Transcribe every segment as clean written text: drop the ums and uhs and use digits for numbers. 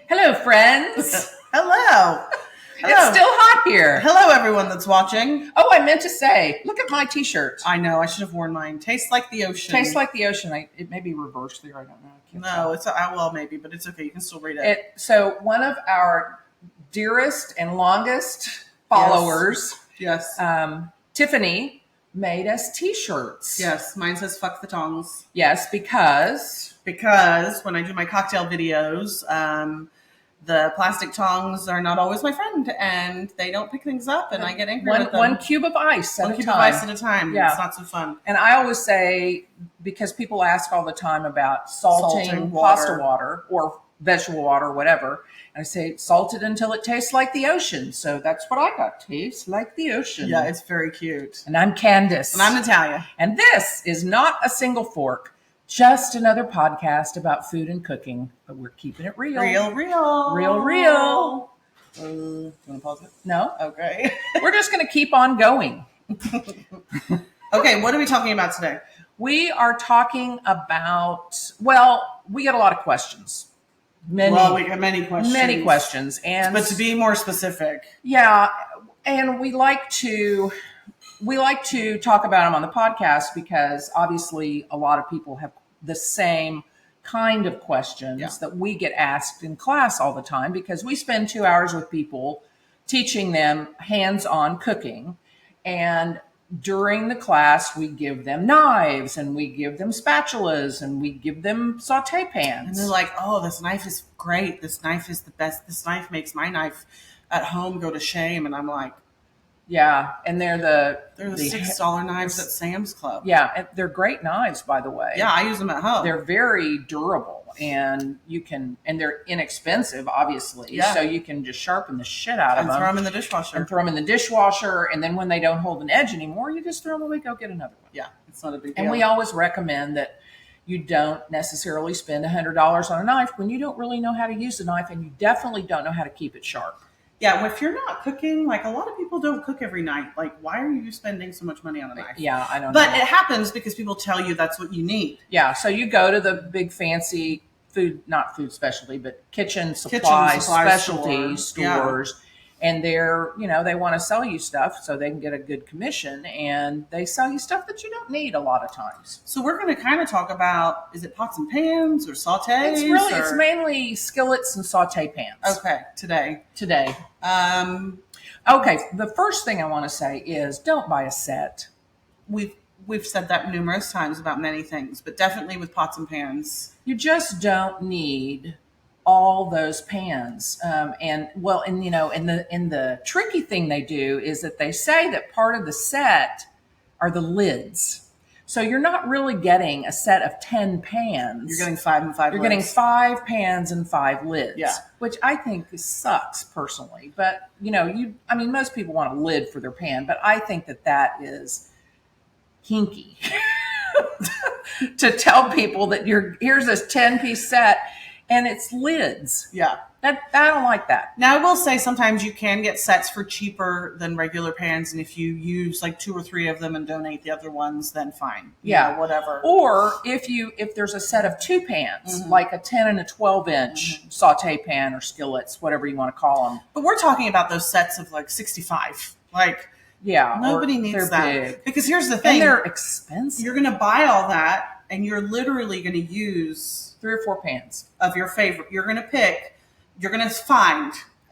Hello, friends. Hello. It's still hot here. Hello, everyone that's watching. Oh, I meant to say, look at my t-shirt. I know, I should have worn mine. Tastes like the ocean. Tastes like the ocean. It may be reversed there. I don't know. I can't tell. It's well, maybe, but it's okay. You can still read it. So one of our dearest and longest followers, Yes. Tiffany, made us t-shirts. Yes, mine says "fuck the tongs." Yes, because when I do my cocktail videos, the plastic tongs are not always my friend, and they don't pick things up, and I get angry with them. One cube of ice at a time. One cube of ice at a time. Yeah. It's not so fun. And I always say, because people ask all the time about salting pasta water or vegetable water or whatever, and I say salt it until it tastes like the ocean. So that's what I got. Tastes like the ocean. Yeah, it's very cute. And I'm Candace. And I'm Natalia. And this is not a single fork, just another podcast about food and cooking, but we're keeping it real. Real. Real. Do you want to pause it? No? Okay. We're just going to keep on going. Okay, what are we talking about today? We are talking about, well, we get a lot of questions. We have many questions. Many questions. But to be more specific. Yeah, and we like to talk about them on the podcast because obviously a lot of people have the same kind of questions that we get asked in class all the time because we spend 2 hours with people teaching them hands-on cooking. And during the class, we give them knives and we give them spatulas and we give them saute pans. And they're like, oh, this knife is great. This knife is the best. This knife makes my knife at home go to shame. And I'm like, yeah, and they're the $6 knives at Sam's Club. Yeah, and they're great knives, by the way. Yeah, I use them at home. They're very durable, and they're inexpensive, obviously. Yeah. So you can just sharpen the shit out of them. And throw them in the dishwasher. And then when they don't hold an edge anymore, you just throw them away, go get another one. Yeah, it's not a big deal. And we always recommend that you don't necessarily spend $100 on a knife when you don't really know how to use the knife, and you definitely don't know how to keep it sharp. Yeah, if you're not cooking, like a lot of people don't cook every night. Like, why are you spending so much money on a knife? Yeah, I don't know. But it happens because people tell you that's what you need. Yeah, so you go to the big fancy not food specialty, but kitchen supply specialty stores. Yeah. And they're, they want to sell you stuff so they can get a good commission, and they sell you stuff that you don't need a lot of times. So we're going to kind of talk about, is it pots and pans or sautés? It's mainly skillets and saute pans. Okay, today. Okay, the first thing I want to say is don't buy a set. We've said that numerous times about many things, but definitely with pots and pans. You just don't need all those pans. And the tricky thing they do is that they say that part of the set are the lids. So you're not really getting a set of 10 pans. You're getting 5 and 5 You're lids. getting 5 pans and 5 lids. Yeah. Which I think sucks personally. But, most people want a lid for their pan, but I think that is hinky to tell people that here's this 10-piece set and it's lids. Yeah. I don't like that. Now, I will say sometimes you can get sets for cheaper than regular pans, and if you use like 2 or 3 of them and donate the other ones, then fine. Whatever. Or if there's a set of 2 pans, like a 10 and a 12-inch saute pan or skillets, whatever you want to call them. But we're talking about those sets of like 65. Nobody needs that. Big. Because here's the thing. And they're expensive. You're going to buy all that, and you're literally going to use 3 or 4 pans of your favorite.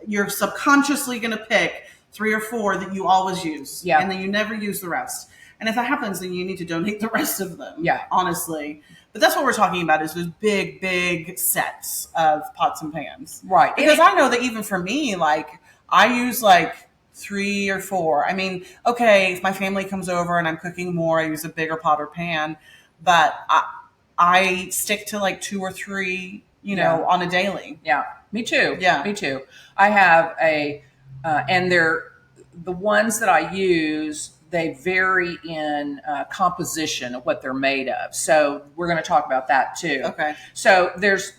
You're subconsciously going to pick 3 or 4 that you always use. Yeah. And then you never use the rest. And if that happens, then you need to donate the rest of them. Yeah. Honestly. But that's what we're talking about is those big, big sets of pots and pans. Right. Because I know that even for me, I use 3 or 4. I mean, okay, if my family comes over and I'm cooking more, I use a bigger pot or pan. But I stick to 2 or 3, on a daily. Yeah, me too. Yeah. Me too. I have and the ones that I use, they vary in composition of what they're made of. So we're going to talk about that too. Okay. So there's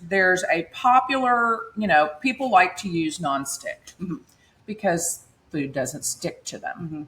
a popular, people like to use nonstick because food doesn't stick to them. Mm-hmm.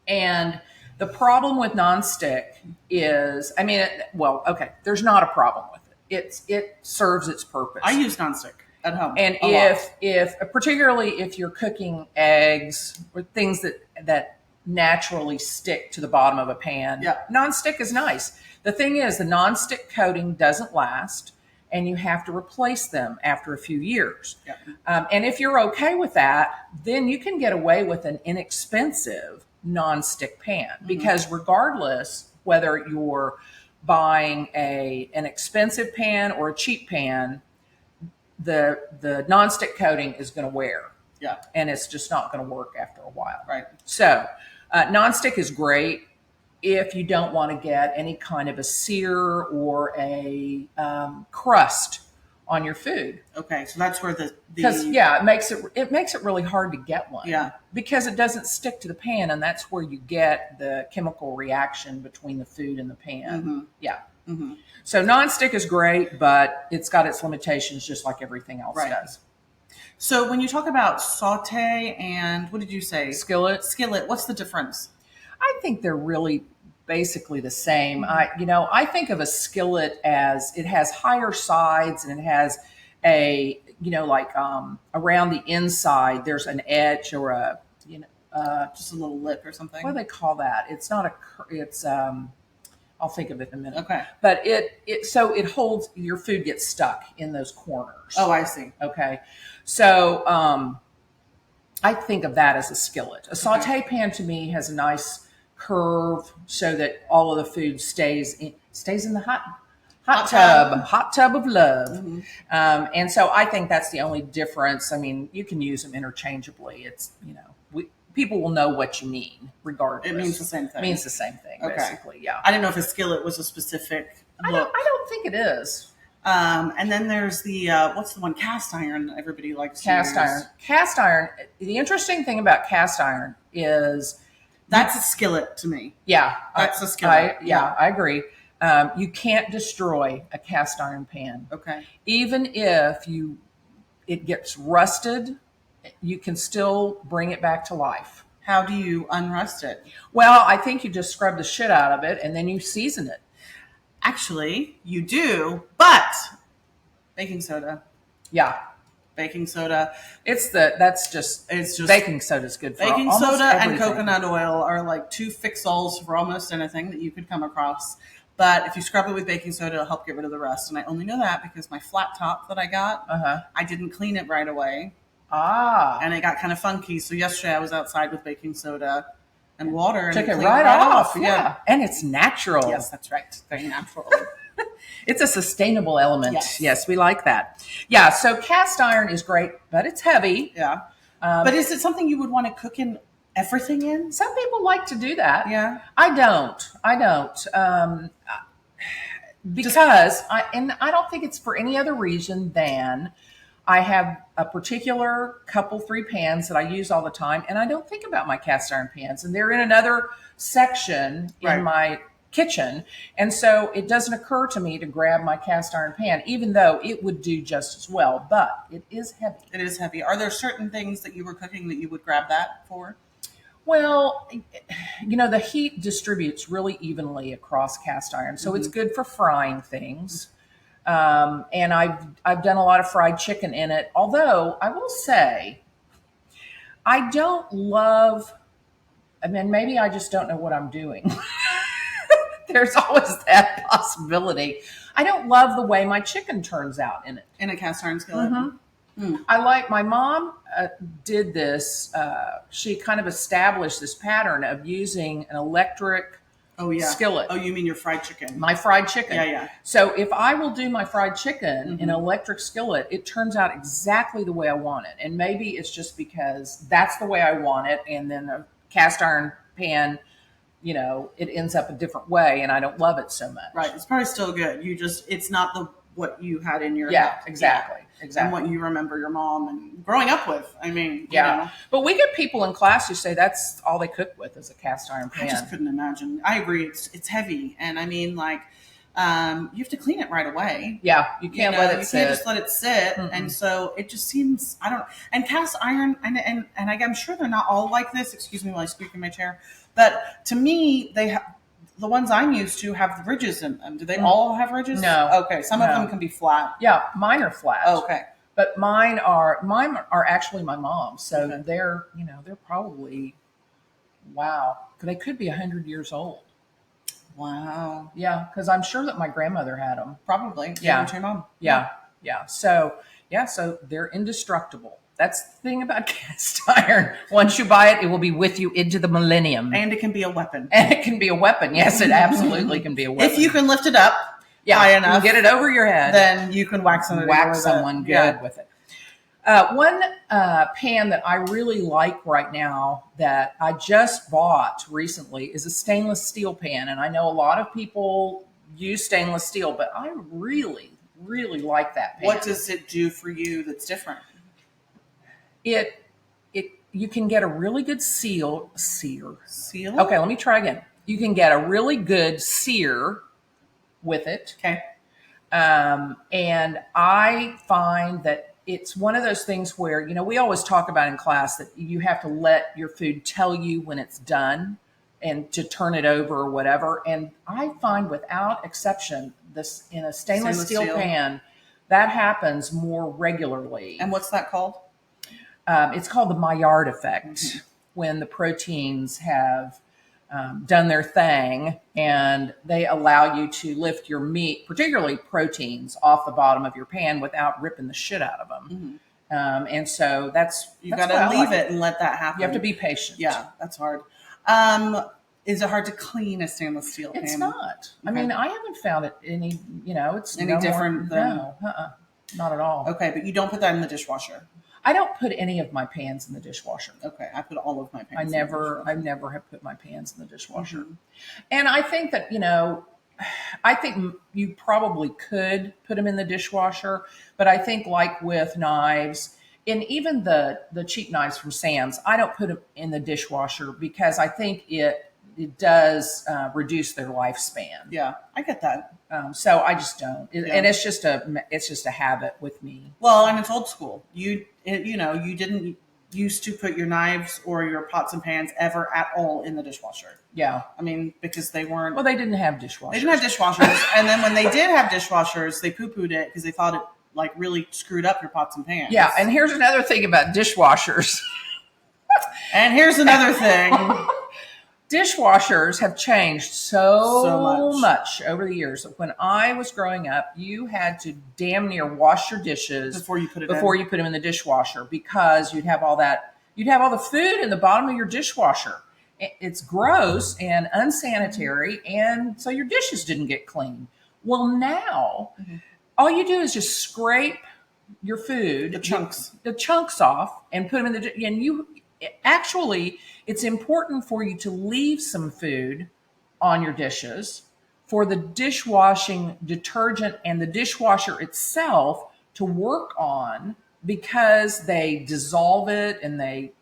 And the problem with nonstick is, there's not a problem with it. It serves its purpose. I use nonstick. At home. And A lot. if particularly if you're cooking eggs or things that naturally stick to the bottom of a pan, Yeah. nonstick is nice. The thing is, the nonstick coating doesn't last, and you have to replace them after a few years. Yeah. And if you're okay with that, then you can get away with an inexpensive nonstick pan, because regardless whether you're buying an expensive pan or a cheap pan, the nonstick coating is going to wear, Yeah. and it's just not going to work after a while. Right. So, nonstick is great if you don't want to get any kind of a sear or a crust on your food. Okay. So that's where the Because it makes it really hard to get one. Yeah. Because it doesn't stick to the pan, and that's where you get the chemical reaction between the food and the pan. Yeah. So nonstick is great, but it's got its limitations, just like everything else does. So when you talk about saute and what did you say? Skillet. What's the difference? I think they're really basically the same. I think of a skillet as it has higher sides, and it has a around the inside there's an edge or a Just a little lip or something. what do they call that? It's not a it's I'll think of it in a minute. Okay. But it holds, your food gets stuck in those corners. Oh, I see. Okay. So I think of that as a skillet. A saute pan to me has a nice curve so that all of the food stays in the hot tub of love. And so I think that's the only difference. I mean, you can use them interchangeably. It's, people will know what you mean regardless. It means the same thing. It means the same thing, basically. Yeah. I didn't know if a skillet was a specific look. I don't think it is. And then there's the what's the one, cast iron? Everybody likes Cast to use. iron. Cast iron. The interesting thing about cast iron is That's a skillet to me. Yeah, That's a skillet. I agree. You can't destroy a cast iron pan. Okay. Even if it gets rusted, you can still bring it back to life. How do you unrust it? Well, I think you just scrub the shit out of it and then you season it. Actually, you do, but baking soda. Yeah. Baking soda. It's just baking soda is good for baking almost soda everything. and coconut oil are like two fix-alls for almost anything that you could come across. But if you scrub it with baking soda, it'll help get rid of the rust. And I only know that because my flat top that I got, I didn't clean it right away. And it got kind of funky. So yesterday I was outside with baking soda and water. And Took it cleaned right off. Yeah. Yeah. And it's natural. Yes, that's right. Very natural. It's a sustainable element. Yes. We like that. Yeah, so cast iron is great, but it's heavy. Yeah. But is it something you would want to cook in everything in? Some people like to do that. Yeah. I don't. Because I don't think it's for any other reason than I have a particular couple 3 pans that I use all the time, and I don't think about my cast iron pans, and they're in another section in my kitchen, and so it doesn't occur to me to grab my cast iron pan, even though it would do just as well, but it is heavy. It is heavy. Are there certain things that you were cooking that you would grab that for? Well, the heat distributes really evenly across cast iron, so it's good for frying things. And I've done a lot of fried chicken in it. Although I will say, I don't love. I mean, maybe I just don't know what I'm doing. There's always that possibility. I don't love the way my chicken turns out in it. In a cast iron skillet? I like, my mom did this. She kind of established this pattern of using an electric skillet. Oh, you mean your fried chicken? My fried chicken. Yeah. So if I will do my fried chicken in an electric skillet, it turns out exactly the way I want it. And maybe it's just because that's the way I want it. And then a cast iron pan, it ends up a different way, and I don't love it so much. Right. It's probably still good. It's not what you had in your head. Exactly. Exactly. And what you remember your mom and growing up with. I mean, But we get people in class who say that's all they cook with is a cast iron pan. I just couldn't imagine. I agree. It's heavy, and I mean, like, you have to clean it right away. Yeah, you can't let it sit. You can't just let it sit, and so it just seems, I don't know. And cast iron, and I'm sure they're not all like this. Excuse me while I squeak in my chair. But to me, the ones I'm used to have ridges in them. Do they all have ridges? No. Okay, some of them can be flat. Yeah, mine are flat. Okay. But mine are actually my mom's. So they're probably, wow, they could be 100 years old. Wow. Yeah, because I'm sure that my grandmother had them. Probably. Yeah. To your mom. Yeah. So they're indestructible. That's the thing about cast iron. Once you buy it, it will be with you into the millennium. And it can be a weapon. And it can be a weapon. Yes, it absolutely can be a weapon. If you can lift it up high enough, get it over your head, then you can whack someone good with it. One pan that I really like right now that I just bought recently is a stainless steel pan. And I know a lot of people use stainless steel, but I really, really like that pan. What does it do for you that's different? You can get a really good sear. Seal? Okay, let me try again. You can get a really good sear with it. Okay. And I find that it's one of those things where, we always talk about in class that you have to let your food tell you when it's done and to turn it over or whatever. And I find without exception, this in a stainless steel pan, that happens more regularly. And what's that called? It's called the Maillard effect, when the proteins have done their thing and they allow you to lift your meat, particularly proteins, off the bottom of your pan without ripping the shit out of them. And so you got to leave it and let that happen. You have to be patient. Yeah, that's hard. Is it hard to clean a stainless steel pan? It's not. Okay. I mean, I haven't found it any, it's any different than... No, not at all. Okay, but you don't put that in the dishwasher. I don't put any of my pans in the dishwasher. Okay, I put all of my pans. I never have put my pans in the dishwasher. And I think that, I think you probably could put them in the dishwasher, but I think like with knives and even the cheap knives from Sam's, I don't put them in the dishwasher because I think it does reduce their lifespan. Yeah, I get that. So I just don't, and it's just a habit with me. Well, and it's old school. You didn't used to put your knives or your pots and pans ever at all in the dishwasher. Yeah, I mean because they weren't. Well, they didn't have dishwashers. They didn't have dishwashers, and then when they did have dishwashers, they poo-pooed it because they thought it like really screwed up your pots and pans. Yeah, and here's another thing about dishwashers. And here's another thing. Dishwashers have changed so much over the years. When I was growing up, you had to damn near wash your dishes before you put them in the dishwasher because you'd have all the food in the bottom of your dishwasher. It's gross and unsanitary, and so your dishes didn't get clean. Well, now all you do is just scrape your food, the chunks off, and put them in the. And actually, it's important for you to leave some food on your dishes for the dishwashing detergent and the dishwasher itself to work on because they dissolve it and they,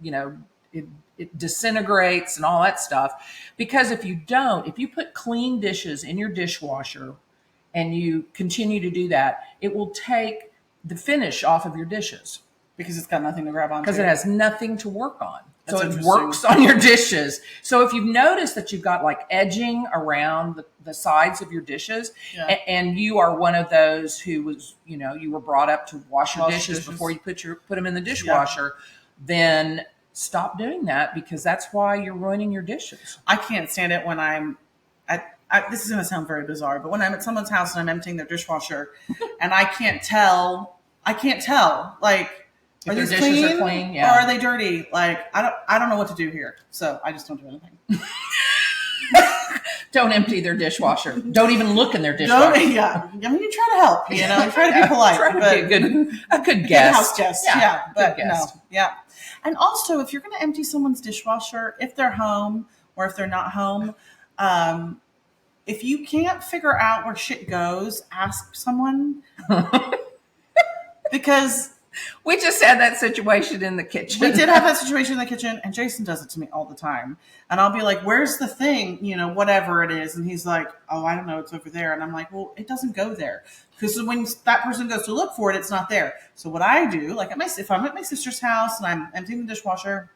it disintegrates and all that stuff. Because if you put clean dishes in your dishwasher and you continue to do that, it will take the finish off of your dishes. Because it's got nothing to grab on. Because it has nothing to work on. So it works on your dishes. So if you've noticed that you've got like edging around the sides of your dishes, and you are one of those who was, you were brought up to wash your dishes before you put them in the dishwasher, then stop doing that because that's why you're ruining your dishes. I can't stand it when I'm this is going to sound very bizarre, but when I'm at someone's house and I'm emptying their dishwasher and I can't tell, like, If are their these dishes are clean, or are they dirty? Like, I don't know what to do here. So I just don't do anything. Don't empty their dishwasher. Don't even look in their dishwasher. I mean, you try to help, you try to be polite. Try to be a good guest. House guest. Yeah, but guest. No. Yeah. And also, if you're going to empty someone's dishwasher, if they're home or if they're not home, if you can't figure out where shit goes, ask someone. Because we just had that situation in the kitchen. We did have that situation in the kitchen, and Jason does it to me all the time. And I'll be like, where's the thing, whatever it is. And he's like, oh, I don't know, it's over there. And I'm like, well, it doesn't go there. Because when that person goes to look for it, it's not there. So what I do, like if I'm at my sister's house and I'm emptying the dishwasher,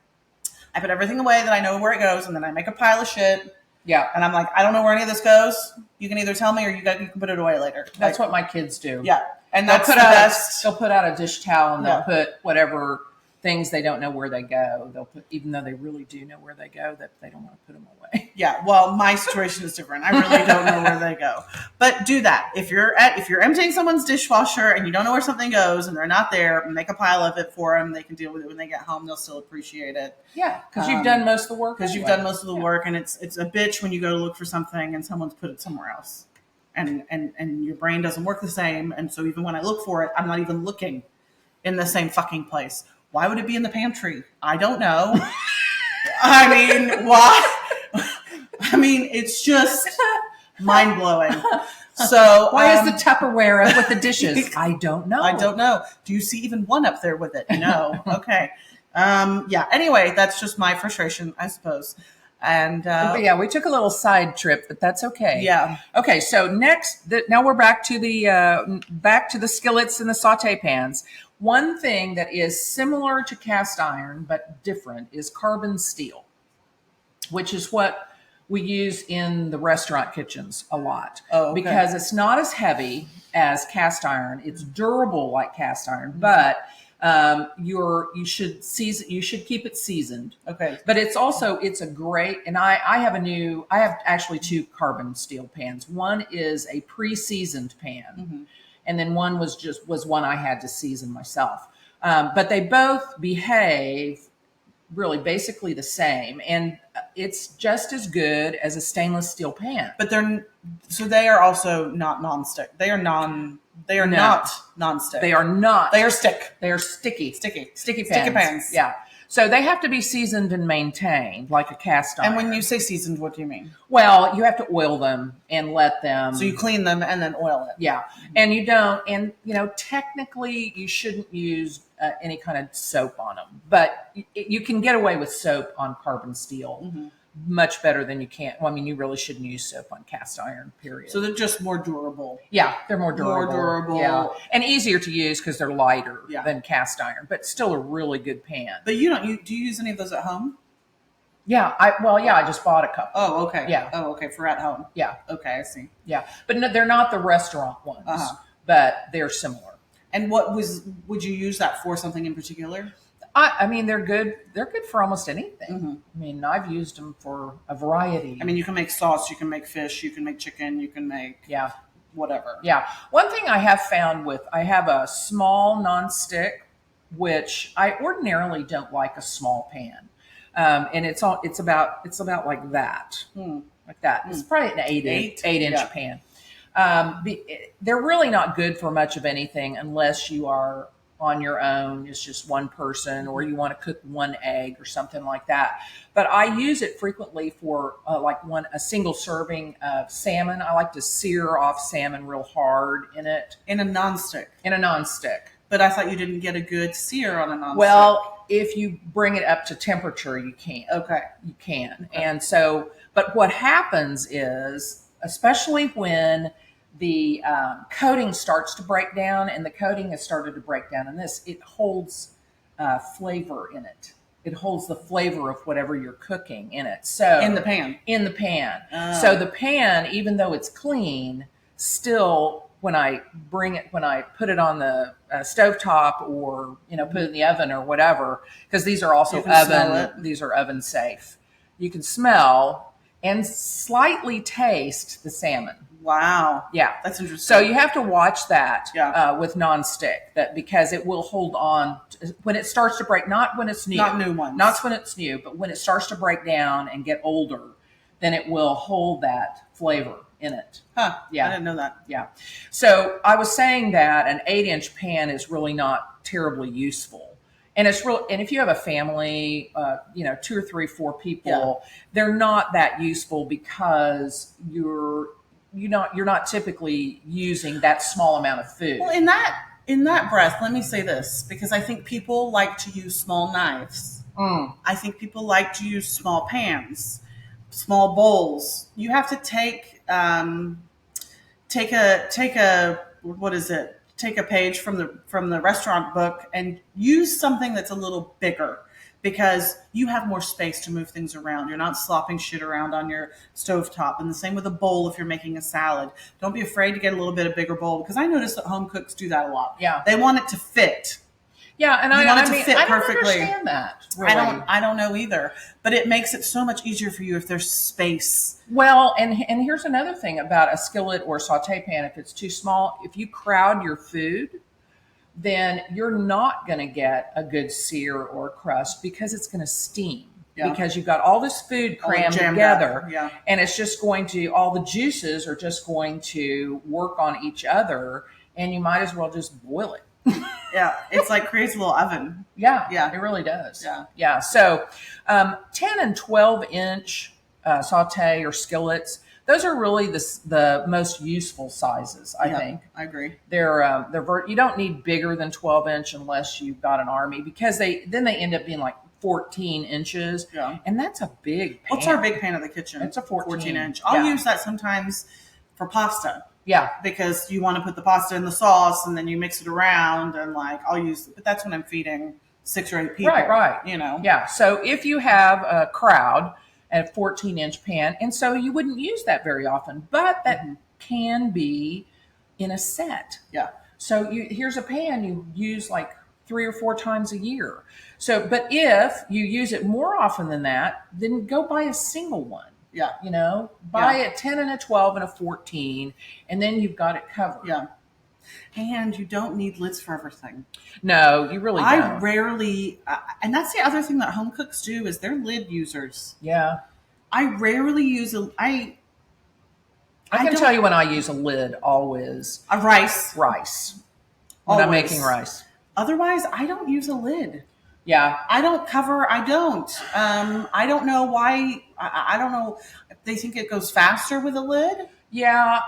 I put everything away that I know where it goes, and then I make a pile of shit. Yeah. And I'm like, I don't know where any of this goes. You can either tell me or you can put it away later. That's what my kids do. Yeah. And that's the best. They'll put out a dish towel and they'll Yeah. put whatever things they don't know where they go. They'll put, even though they really do know where they go, that they don't want to put them away. Yeah, well, my situation is different. I really don't know where they go. But do that. If you're emptying someone's dishwasher and you don't know where something goes and they're not there, make a pile of it for them. They can deal with it when they get home. They'll still appreciate it. Yeah, because you've done most of the work. Because you've done most of the work, and it's a bitch when you go to look for something and someone's put it somewhere else. And your brain doesn't work the same. And so even when I look for it, I'm not even looking in the same fucking place. Why would it be in the pantry? I don't know. I mean, why? I mean, it's just mind blowing. So why is the Tupperware up with the dishes? I don't know. I don't know. Do you see even one up there with it? No. Okay. Yeah. Anyway, that's just my frustration, I suppose. And yeah, we took a little side trip, but that's okay. Yeah. Okay. So now we're back to the skillets and the saute pans. One thing that is similar to cast iron but different is carbon steel, which is what we use in the restaurant kitchens a lot. Oh, okay. Because it's not as heavy as cast iron. It's durable like cast iron, but you should keep it seasoned. Okay. But it's a great, and I have actually two carbon steel pans. One is a pre-seasoned pan. Mm-hmm. And then one was one I had to season myself. But they both behave really basically the same, and it's just as good as a stainless steel pan. But they are also not nonstick. They are not nonstick. They are not. They are stick. They are sticky Sticky pans. Sticky pans. Yeah. So they have to be seasoned and maintained like a cast iron. And when you say seasoned, what do you mean? Well, you have to oil them and let them. So you clean them and then oil it. Yeah. And you don't, and technically you shouldn't use any kind of soap on them, but you can get away with soap on carbon steel much better than you can. Well, I mean, you really shouldn't use soap on cast iron, period. So they're just more durable. Yeah, they're more durable. More durable. Yeah. And easier to use because they're lighter than cast iron, but still a really good pan. But do you use any of those at home? Yeah, I just bought a couple. Oh, okay. Yeah. Oh, okay, for at home. Yeah. Okay, I see. Yeah. But no, they're not the restaurant ones, but they're similar. And would you use that for something in particular? I mean, they're good. They're good for almost anything. Mm-hmm. I mean, I've used them for a variety. I mean, you can make sauce, you can make fish, you can make chicken, you can make whatever. Yeah. One thing I have found I have a small nonstick, which I ordinarily don't like a small pan, and it's about like that, like that. It's probably an 8 inch pan. They're really not good for much of anything unless you are on your own. It's just one person, or you want to cook one egg or something like that. But I use it frequently for a single serving of salmon. I like to sear off salmon real hard in it. In a nonstick. But I thought you didn't get a good sear on a nonstick. Well, if you bring it up to temperature, you can. Okay. You can. Okay. And so, but what happens is, especially when the coating starts to break down, and the coating has started to break down in this, it holds flavor in it. It holds the flavor of whatever you're cooking in it. So in the pan. So the pan, even though it's clean, still when I put it on the stovetop or put it in the oven or whatever, because these are also oven safe. You can smell and slightly taste the salmon. Wow. Yeah. That's interesting. So you have to watch that with nonstick, because it will hold on when it starts to break, not when it's new. Not new ones. Not when it's new, but when it starts to break down and get older, then it will hold that flavor in it. Huh. Yeah. I didn't know that. Yeah. So I was saying that an 8 inch pan is really not terribly useful. And and if you have a family, 2 or 3, 4 people, they're not that useful because you're not typically using that small amount of food. Well, in that breath, let me say this, because I think people like to use small knives. I think people like to use small pans, small bowls. You have to take a take a page from the restaurant book and use something that's a little bigger, because you have more space to move things around. You're not slopping shit around on your stovetop. And the same with a bowl if you're making a salad. Don't be afraid to get a little bit of bigger bowl, because I notice that home cooks do that a lot. Yeah. They want it to fit. Yeah, and You want it to mean, fit I don't perfectly. understand that. Really. I don't know either. But it makes it so much easier for you if there's space. Well, and here's another thing about a skillet or saute pan. If it's too small, if you crowd your food, then you're not going to get a good sear or crust, because it's going to steam. Yeah. Because you've got all this food crammed together, yeah. And it's just going to, all the juices are just going to work on each other, and you might as well just boil it. Yeah, it's like creates a little oven. Yeah, it really does. Yeah. So 10 and 12-inch saute or skillets, those are really the most useful sizes, I think. I agree. They're you don't need bigger than 12-inch unless you've got an army, because they end up being like 14 inches. Yeah. And that's a big pan. What's our big pan of the kitchen? It's a 14 inch. I'll use that sometimes for pasta. Yeah. Because you want to put the pasta in the sauce and then you mix it around, and like but that's when I'm feeding 6 or 8 people. Right. You know? Yeah. So if you have a crowd at a 14-inch pan, and so you wouldn't use that very often, but that can be in a set. Yeah. So here's a pan you use like 3 or 4 times a year. So, but if you use it more often than that, then go buy a single one. Yeah. You know, buy a 10 and a 12 and a 14, and then you've got it covered. Yeah. And you don't need lids for everything. No, you really don't. I rarely, and that's the other thing that home cooks do, is they're lid users. Yeah. I rarely use I can tell you when I use a lid, always. A rice. When I'm making rice. Otherwise, I don't use a lid. Yeah. I don't. I don't know why. I don't know if they think it goes faster with a lid. Yeah,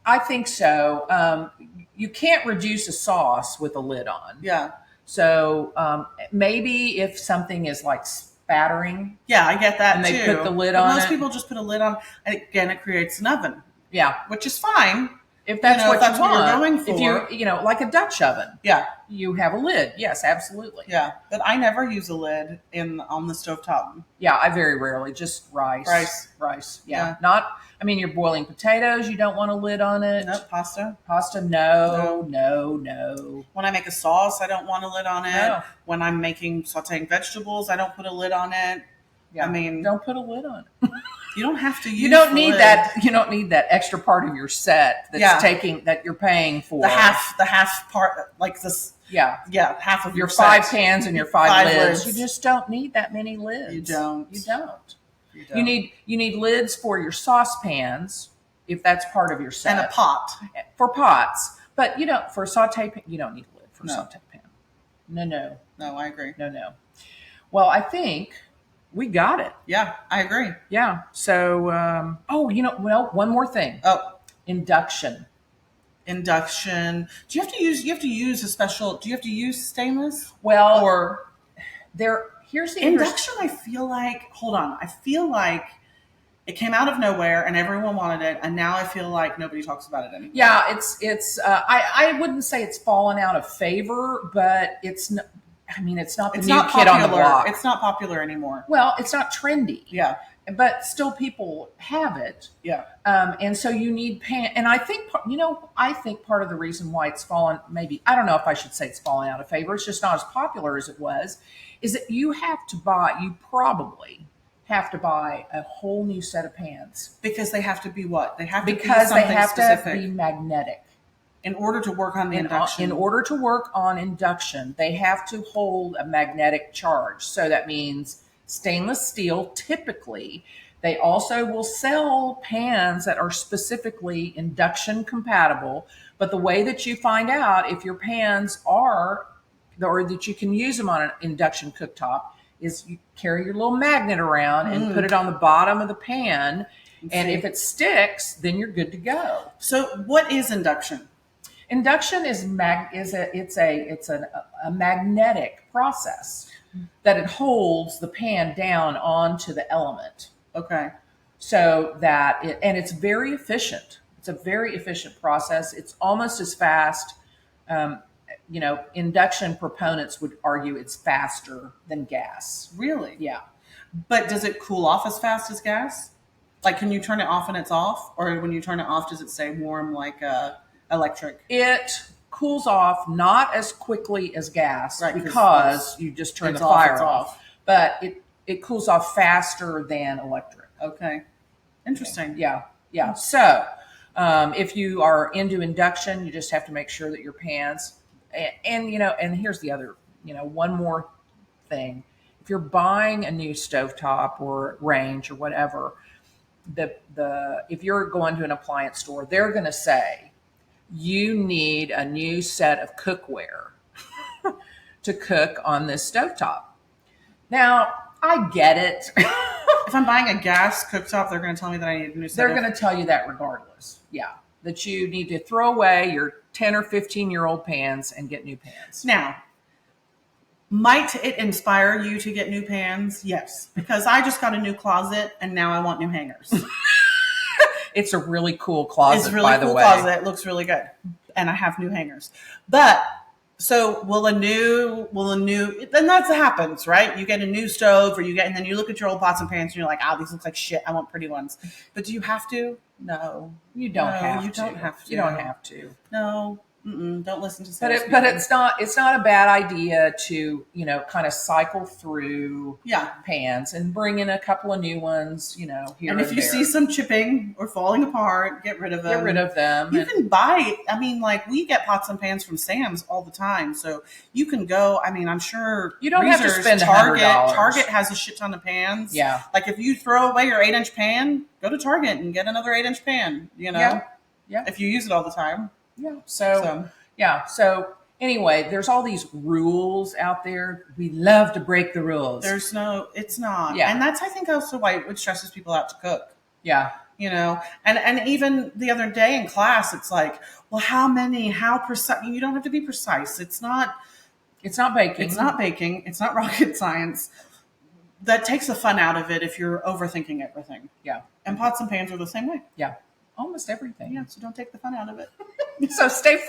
I think so. You can't reduce a sauce with a lid on. Yeah. So maybe if something is like spattering. Yeah, I get that and too. they put the lid on. Most people just put a lid on, and again, it creates an oven. Yeah, which is fine if that's what you want. You're going for. If you like a Dutch oven. Yeah, you have a lid. Yes, absolutely. Yeah, but I never use a lid on the stovetop. Yeah, I very rarely, just rice. Yeah. Not. I mean, you're boiling potatoes. You don't want a lid on it. Nope. Pasta. No. When I make a sauce, I don't want a lid on it. No. When I'm sauteing vegetables, I don't put a lid on it. Yeah. I mean, don't put a lid on it. You don't have to use. You don't need that. You don't need that extra part of your set that's that you're paying for. The half part, like this. Yeah. Half of your 5 pans and your 5 lids. You just don't need that many lids. You don't. You need lids for your saucepans, if that's part of your set, and a pot for pots. But for a saute pan, you don't need a lid for a saute pan. No. No, I agree. No. Well, I think we got it. Yeah, I agree. Yeah. So, one more thing. Oh, induction. Do you have to use a special? Do you have to use stainless? Well, or here's the induction. I feel like it came out of nowhere and everyone wanted it, and now I feel like nobody talks about it anymore. Yeah, it's. I wouldn't say it's fallen out of favor, but it's not. I mean, it's not the new kid on the block. It's not popular anymore. Well, it's not trendy. Yeah. But still people have it. Yeah. And so you need and I think, part of the reason why it's fallen, maybe, I don't know if I should say it's fallen out of favor, it's just not as popular as it was, is that you probably have to buy a whole new set of pans. Because they have to be what? They have to be magnetic. In order to work on the induction. In order to work on induction, they have to hold a magnetic charge. So that means stainless steel, typically. They also will sell pans that are specifically induction compatible. But the way that you find out if your pans are, or that you can use them on an induction cooktop, is you carry your little magnet around and put it on the bottom of the pan. And if it sticks, then you're good to go. So what is induction? Induction is a magnetic process that it holds the pan down onto the element. Okay. So that it's very efficient. It's a very efficient process. It's almost as fast induction proponents would argue it's faster than gas. Really? Yeah. But does it cool off as fast as gas? Like, can you turn it off and it's off? Or when you turn it off, does it stay warm like electric? It cools off not as quickly as gas, Right, because you just turn the it's off, fire it's off. But it cools off faster than electric. Okay. Interesting. Yeah. Yeah. So if you are into induction, you just have to make sure that your pans, and here's the other, one more thing. If you're buying a new stovetop or range or whatever, if you're going to an appliance store, they're going to say you need a new set of cookware to cook on this stovetop. Now, I get it. If I'm buying a gas cooktop, they're going to tell me that I need a new set. They're going to tell you that regardless. Yeah. That you need to throw away your 10 or 15-year-old pans and get new pans. Now, might it inspire you to get new pans? Yes. Because I just got a new closet and now I want new hangers. It's a really cool closet, it's really by the cool way. Closet. It looks really good. And I have new hangers. But so then that happens, right? You get a new stove and then you look at your old pots and pans and you're like, these look like shit. I want pretty ones. But do you have to? No. You don't have to. You don't have to. You don't have to. No. Don't listen to but it's not a bad idea to kind of cycle through pans and bring in a couple of new ones here and if you see some chipping or falling apart, get rid of them. You can buy, we get pots and pans from Sam's all the time, so you can go, I'm sure you don't have to spend Target $100. has a shit ton of pans. Like if you throw away your 8-inch pan, go to Target and get another 8-inch pan, if you use it all the time. So anyway, there's all these rules out there. We love to break the rules. It's not. Yeah. And that's, I think, also why it stresses people out to cook. Yeah. And even the other day in class, it's like, well, how precise? You don't have to be precise. It's not baking. It's not baking. It's not rocket science. That takes the fun out of it if you're overthinking everything. Yeah. And pots and pans are the same way. Yeah. Almost everything. Yeah. So don't take the fun out of it. So stay free.